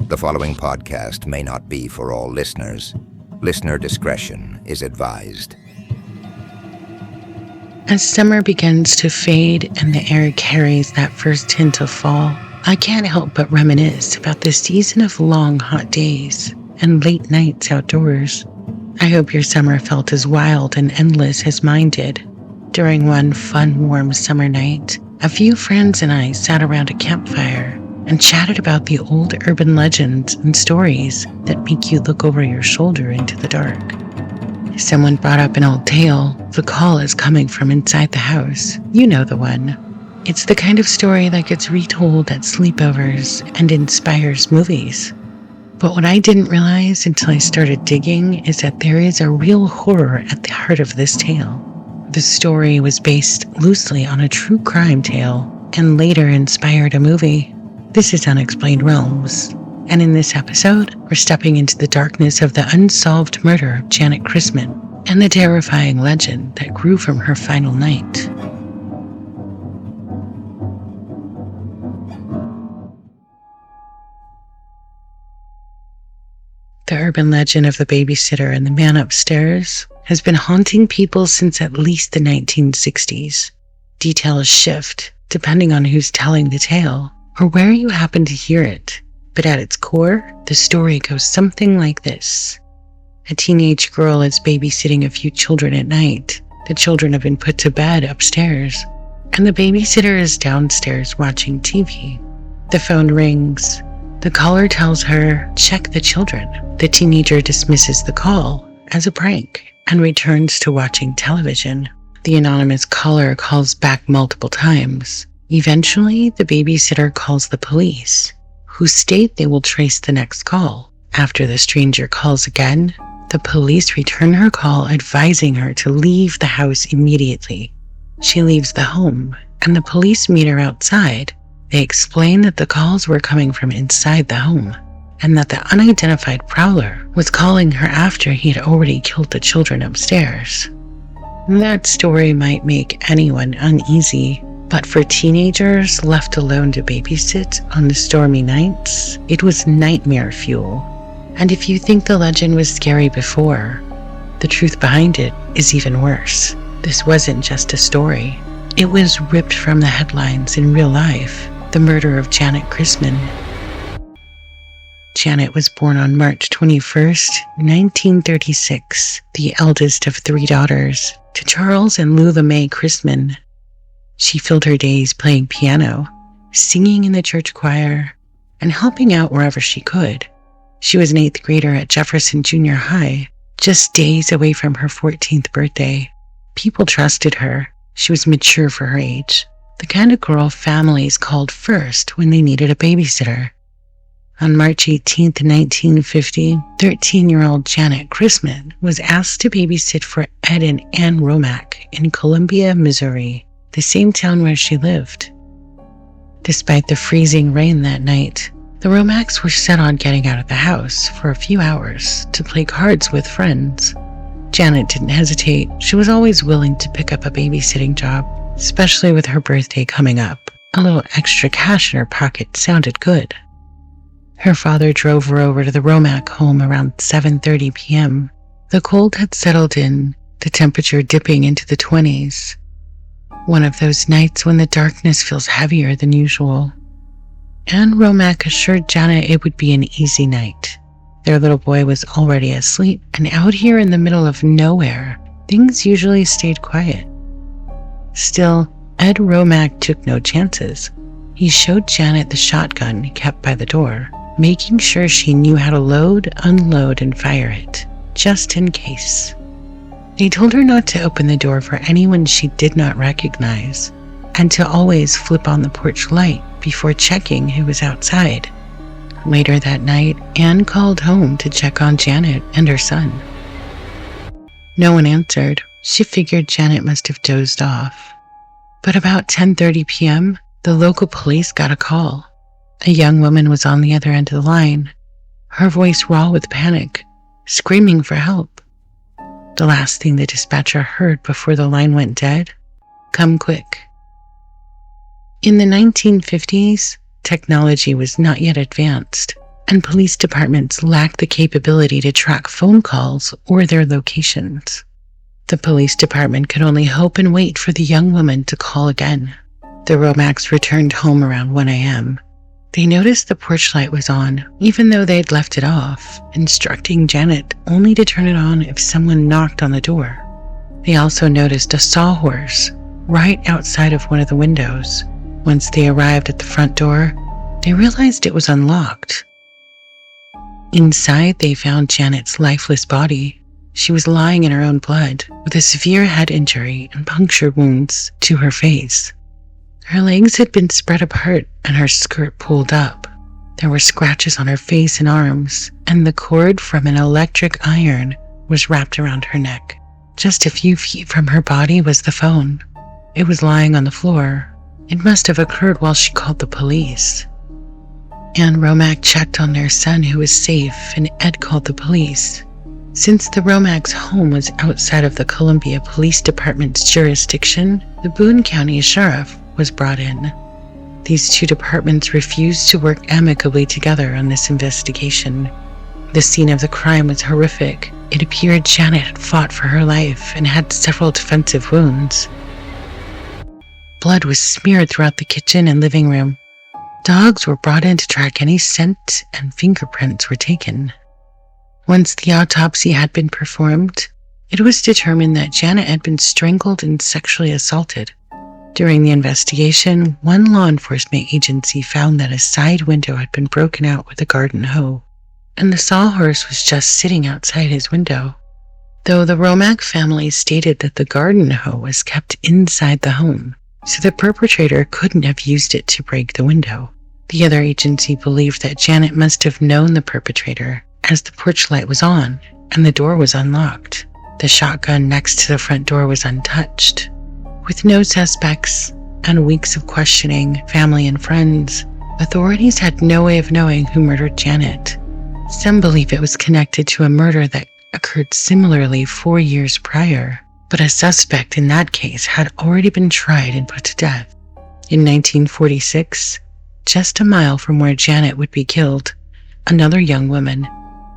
The following podcast may not be for all listeners. Listener discretion is advised. As summer begins to fade and the air carries that first hint of fall, I can't help but reminisce about the season of long, hot days and late nights outdoors. I hope your summer felt as wild and endless as mine did. During one fun, warm summer night, a few friends and I sat around a campfire and chatted about the old urban legends and stories that make you look over your shoulder into the dark. Someone brought up an old tale. The call is coming from inside the house. You know the one. It's the kind of story that gets retold at sleepovers and inspires movies. But what I didn't realize until I started digging is that there is a real horror at the heart of this tale. The story was based loosely on a true crime tale and later inspired a movie. This is Unexplained Realms, and in this episode, we're stepping into the darkness of the unsolved murder of Janett Christman and the terrifying legend that grew from her final night. The urban legend of the babysitter and the man upstairs has been haunting people since at least the 1960s. Details shift depending on who's telling the tale or where you happen to hear it. But at its core, the story goes something like this. A teenage girl is babysitting a few children at night. The children have been put to bed upstairs, and the babysitter is downstairs watching TV. The phone rings. The caller tells her, "Check the children." The teenager dismisses the call as a prank and returns to watching television. The anonymous caller calls back multiple times. Eventually, the babysitter calls the police, who state they will trace the next call. After the stranger calls again, the police return her call advising her to leave the house immediately. She leaves the home, and the police meet her outside. They explain that the calls were coming from inside the home, and that the unidentified prowler was calling her after he had already killed the children upstairs. That story might make anyone uneasy, but for teenagers left alone to babysit on the stormy nights, it was nightmare fuel. And if you think the legend was scary before, the truth behind it is even worse. This wasn't just a story. It was ripped from the headlines in real life. The murder of Janett Christman. Janett was born on March 21st, 1936, the eldest of three daughters, to Charles and Lula Mae Christman. She filled her days playing piano, singing in the church choir, and helping out wherever she could. She was an 8th grader at Jefferson Junior High, just days away from her 14th birthday. People trusted her. She was mature for her age, the kind of girl families called first when they needed a babysitter. On March 18, 1950, 13-year-old Janett Christman was asked to babysit for Ed and Ann Romack in Columbia, Missouri, the same town where she lived. Despite the freezing rain that night, the Romacks were set on getting out of the house for a few hours to play cards with friends. Janett didn't hesitate. She was always willing to pick up a babysitting job, especially with her birthday coming up. A little extra cash in her pocket sounded good. Her father drove her over to the Romack home around 7:30 p.m. The cold had settled in, the temperature dipping into the 20s. One of those nights when the darkness feels heavier than usual. Ann Romack assured Janett it would be an easy night. Their little boy was already asleep, and out here in the middle of nowhere, things usually stayed quiet. Still, Ed Romack took no chances. He showed Janett the shotgun kept by the door, making sure she knew how to load, unload, and fire it, just in case. He told her not to open the door for anyone she did not recognize, and to always flip on the porch light before checking who was outside. Later that night, Ann called home to check on Janett and her son. No one answered. She figured Janett must have dozed off. But about 10:30 p.m., the local police got a call. A young woman was on the other end of the line, her voice raw with panic, screaming for help. The last thing the dispatcher heard before the line went dead, "Come quick." In the 1950s, technology was not yet advanced, and police departments lacked the capability to track phone calls or their locations. The police department could only hope and wait for the young woman to call again. The Romacks returned home around 1 a.m. They noticed the porch light was on, even though they'd left it off, instructing Janett only to turn it on if someone knocked on the door. They also noticed a sawhorse right outside of one of the windows. Once they arrived at the front door, they realized it was unlocked. Inside, they found Janett's lifeless body. She was lying in her own blood, with a severe head injury and puncture wounds to her face. Her legs had been spread apart and her skirt pulled up. There were scratches on her face and arms, and the cord from an electric iron was wrapped around her neck. Just a few feet from her body was the phone. It was lying on the floor. It must have occurred while she called the police. Anne Romack checked on their son, who was safe, and Ed called the police. Since the Romacks' home was outside of the Columbia Police Department's jurisdiction, the Boone County Sheriff was brought in. These two departments refused to work amicably together on this investigation. The scene of the crime was horrific. It appeared Janett had fought for her life and had several defensive wounds. Blood was smeared throughout the kitchen and living room. Dogs were brought in to track any scent, and fingerprints were taken. Once the autopsy had been performed, it was determined that Janett had been strangled and sexually assaulted. During the investigation, one law enforcement agency found that a side window had been broken out with a garden hoe, and the sawhorse was just sitting outside his window. Though the Romack family stated that the garden hoe was kept inside the home, so the perpetrator couldn't have used it to break the window. The other agency believed that Janett must have known the perpetrator, as the porch light was on and the door was unlocked. The shotgun next to the front door was untouched. With no suspects and weeks of questioning family and friends, authorities had no way of knowing who murdered Janett. Some believe it was connected to a murder that occurred similarly 4 years prior, but a suspect in that case had already been tried and put to death. In 1946, just a mile from where Janett would be killed, another young woman,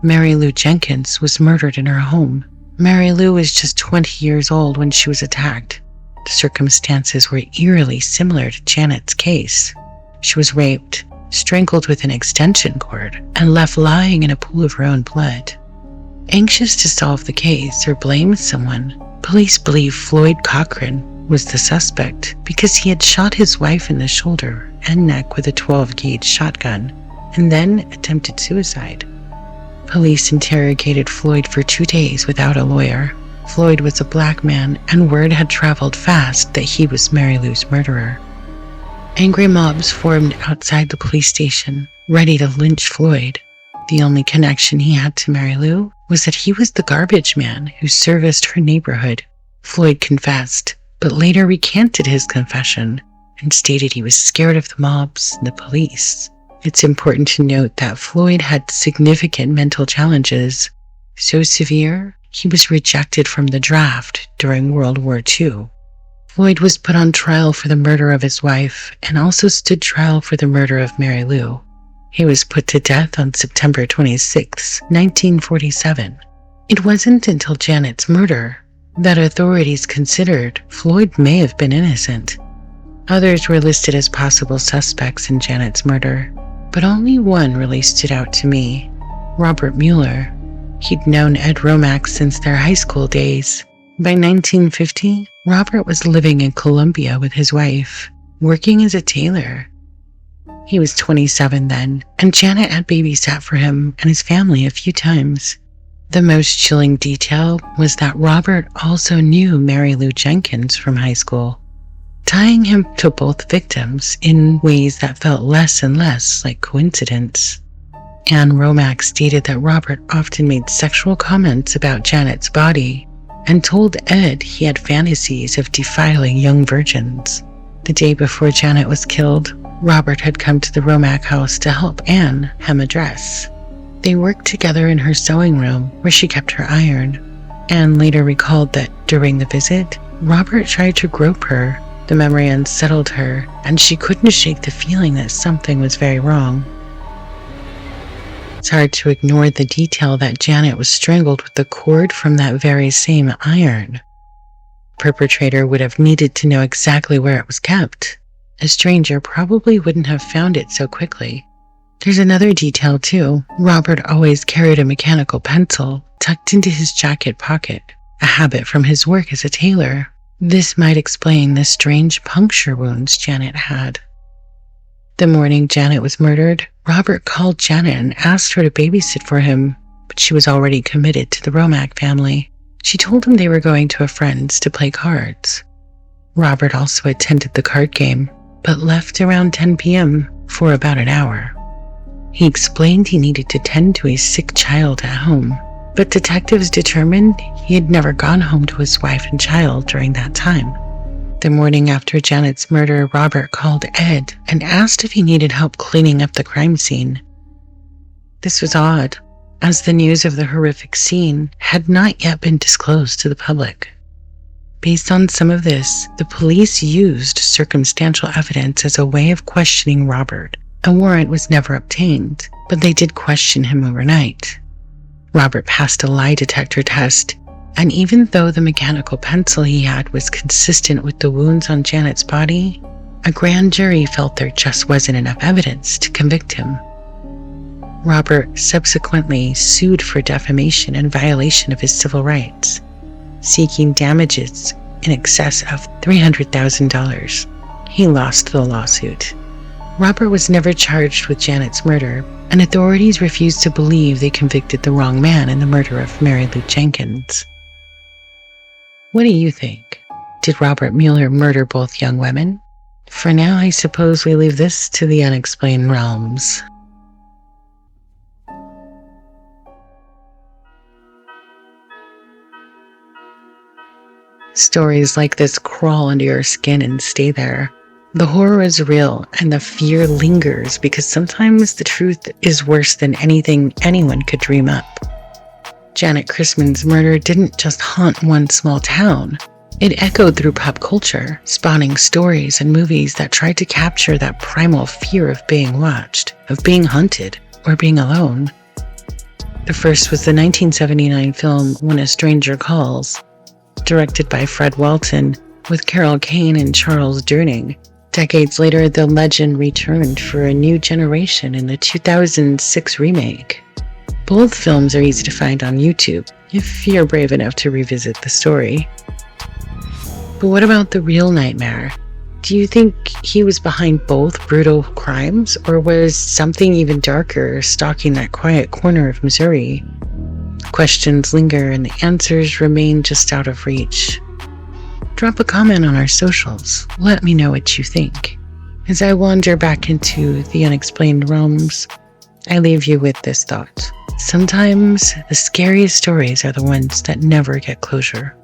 Mary Lou Jenkins, was murdered in her home. Mary Lou was just 20 years old when she was attacked. The circumstances were eerily similar to Janett's case. She was raped, strangled with an extension cord, and left lying in a pool of her own blood. Anxious to solve the case or blame someone, police believe Floyd Cochran was the suspect because he had shot his wife in the shoulder and neck with a 12-gauge shotgun and then attempted suicide. Police interrogated Floyd for 2 days without a lawyer. Floyd was a black man, and word had traveled fast that he was Mary Lou's murderer. Angry mobs formed outside the police station, ready to lynch Floyd. The only connection he had to Mary Lou was that he was the garbage man who serviced her neighborhood. Floyd confessed, but later recanted his confession and stated he was scared of the mobs and the police. It's important to note that Floyd had significant mental challenges, so severe he was rejected from the draft during World War II. Floyd was put on trial for the murder of his wife and also stood trial for the murder of Mary Lou. He was put to death on September 26, 1947. It wasn't until Janett's murder that authorities considered Floyd may have been innocent. Others were listed as possible suspects in Janett's murder, but only one really stood out to me: Robert Mueller. He'd known Ed Romack since their high school days. By 1950, Robert was living in Columbia with his wife, working as a tailor. He was 27 then, and Janett had babysat for him and his family a few times. The most chilling detail was that Robert also knew Mary Lou Jenkins from high school, tying him to both victims in ways that felt less and less like coincidence. Anne Romack stated that Robert often made sexual comments about Janett's body and told Ed he had fantasies of defiling young virgins. The day before Janett was killed, Robert had come to the Romack house to help Anne hem a dress. They worked together in her sewing room where she kept her iron. Anne later recalled that during the visit, Robert tried to grope her. The memory unsettled her, and she couldn't shake the feeling that something was very wrong. It's hard to ignore the detail that Janett was strangled with the cord from that very same iron. The perpetrator would have needed to know exactly where it was kept. A stranger probably wouldn't have found it so quickly. There's another detail too. Robert always carried a mechanical pencil tucked into his jacket pocket, a habit from his work as a tailor. This might explain the strange puncture wounds Janett had. The morning Janett was murdered, Robert called Janett and asked her to babysit for him, but she was already committed to the Romack family. She told him they were going to a friend's to play cards. Robert also attended the card game, but left around 10 p.m. for about an hour. He explained he needed to tend to a sick child at home, but detectives determined he had never gone home to his wife and child during that time. The morning after Janett's murder, Robert called Ed and asked if he needed help cleaning up the crime scene. This was odd, as the news of the horrific scene had not yet been disclosed to the public. Based on some of this, the police used circumstantial evidence as a way of questioning Robert. A warrant was never obtained, but they did question him overnight. Robert passed a lie detector test, and even though the mechanical pencil he had was consistent with the wounds on Janett's body, a grand jury felt there just wasn't enough evidence to convict him. Robert subsequently sued for defamation and violation of his civil rights, seeking damages in excess of $300,000. He lost the lawsuit. Robert was never charged with Janett's murder, and authorities refused to believe they convicted the wrong man in the murder of Mary Lou Jenkins. What do you think? Did Robert Mueller murder both young women? For now, I suppose we leave this to the unexplained realms. Stories like this crawl under your skin and stay there. The horror is real and the fear lingers because sometimes the truth is worse than anything anyone could dream up. Janett Christman's murder didn't just haunt one small town. It echoed through pop culture, spawning stories and movies that tried to capture that primal fear of being watched, of being hunted, or being alone. The first was the 1979 film When a Stranger Calls, directed by Fred Walton, with Carol Kane and Charles Durning. Decades later, the legend returned for a new generation in the 2006 remake. Both films are easy to find on YouTube, if you're brave enough to revisit the story. But what about the real nightmare? Do you think he was behind both brutal crimes, or was something even darker stalking that quiet corner of Missouri? Questions linger and the answers remain just out of reach. Drop a comment on our socials. Let me know what you think. As I wander back into the unexplained realms, I leave you with this thought. Sometimes the scariest stories are the ones that never get closure.